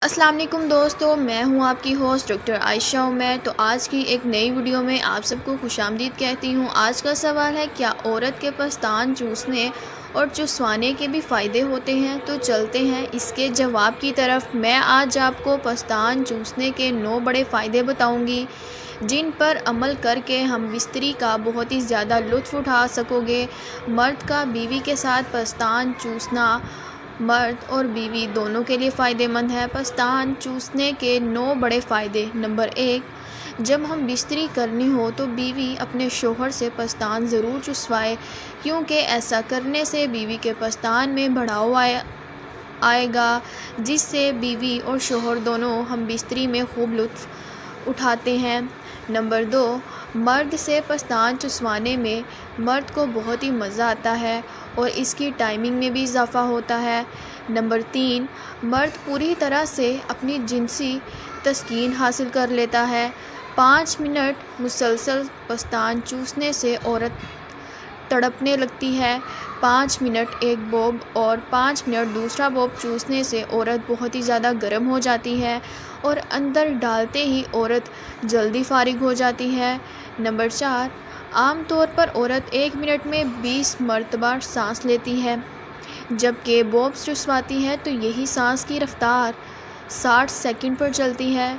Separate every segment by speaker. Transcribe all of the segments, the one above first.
Speaker 1: السلام علیکم دوستو، میں ہوں آپ کی ہوسٹ ڈاکٹر عائشہ عمیر۔ تو آج کی ایک نئی ویڈیو میں آپ سب کو خوش آمدید کہتی ہوں۔ آج کا سوال ہے، کیا عورت کے پستان چوسنے اور چسوانے کے بھی فائدے ہوتے ہیں؟ تو چلتے ہیں اس کے جواب کی طرف۔ میں آج آپ کو پستان چوسنے کے 9 بڑے فائدے بتاؤں گی، جن پر عمل کر کے ہم بستری کا بہت ہی زیادہ لطف اٹھا سکو گے۔ مرد کا بیوی کے ساتھ پستان چوسنا مرد اور بیوی دونوں کے لیے فائدہ مند ہے۔ پستان چوسنے کے 9 بڑے فائدے۔ نمبر 1، جب ہم بستری کرنی ہو تو بیوی اپنے شوہر سے پستان ضرور چسوائے، کیونکہ ایسا کرنے سے بیوی کے پستان میں بڑھاؤ آئے گا، جس سے بیوی اور شوہر دونوں ہم بستری میں خوب لطف اٹھاتے ہیں۔ نمبر 2، مرد سے پستان چسوانے میں مرد کو بہت ہی مزہ آتا ہے اور اس کی ٹائمنگ میں بھی اضافہ ہوتا ہے۔ نمبر 3، مرد پوری طرح سے اپنی جنسی تسکین حاصل کر لیتا ہے۔ 5 منٹ مسلسل پستان چوسنے سے عورت تڑپنے لگتی ہے۔ 5 منٹ ایک بوب اور 5 منٹ دوسرا بوب چوسنے سے عورت بہت ہی زیادہ گرم ہو جاتی ہے اور اندر ڈالتے ہی عورت جلدی فارغ ہو جاتی ہے۔ نمبر 4، عام طور پر عورت 1 منٹ میں 20 مرتبہ سانس لیتی ہے، جبکہ بوبس چسواتی ہے تو یہی سانس کی رفتار 60 سیکنڈ پر چلتی ہے۔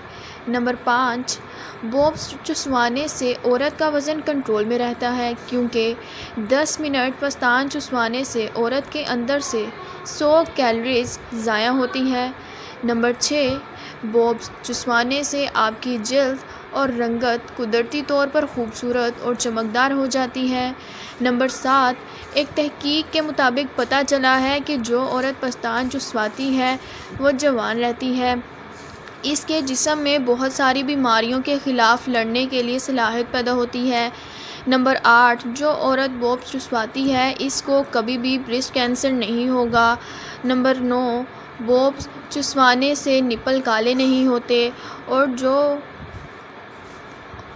Speaker 1: نمبر 5، بوبس چسوانے سے عورت کا وزن کنٹرول میں رہتا ہے، کیونکہ 10 منٹ پستان چسوانے سے عورت کے اندر سے 100 کیلوریز ضائع ہوتی ہے۔ نمبر 6، بوبس چسوانے سے آپ کی جلد اور رنگت قدرتی طور پر خوبصورت اور چمکدار ہو جاتی ہے۔ نمبر 7، ایک تحقیق کے مطابق پتہ چلا ہے کہ جو عورت پستان چسواتی ہے وہ جوان رہتی ہے۔ اس کے جسم میں بہت ساری بیماریوں کے خلاف لڑنے کے لیے صلاحیت پیدا ہوتی ہے۔ نمبر 8، جو عورت بوبس چسواتی ہے اس کو کبھی بھی بریسٹ کینسر نہیں ہوگا۔ نمبر 9، بوبس چسوانے سے نپل کالے نہیں ہوتے، اور جو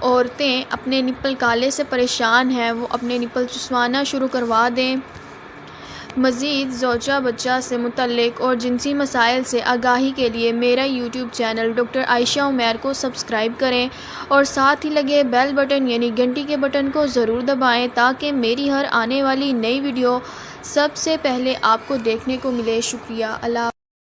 Speaker 1: عورتیں اپنے نپل کالے سے پریشان ہیں وہ اپنے نپل چسوانا شروع کروا دیں۔ مزید زوجہ بچہ سے متعلق اور جنسی مسائل سے آگاہی کے لیے میرا یوٹیوب چینل ڈاکٹر عائشہ عمیر کو سبسکرائب کریں اور ساتھ ہی لگے بیل بٹن یعنی گھنٹی کے بٹن کو ضرور دبائیں، تاکہ میری ہر آنے والی نئی ویڈیو سب سے پہلے آپ کو دیکھنے کو ملے۔ شکریہ۔ اللہ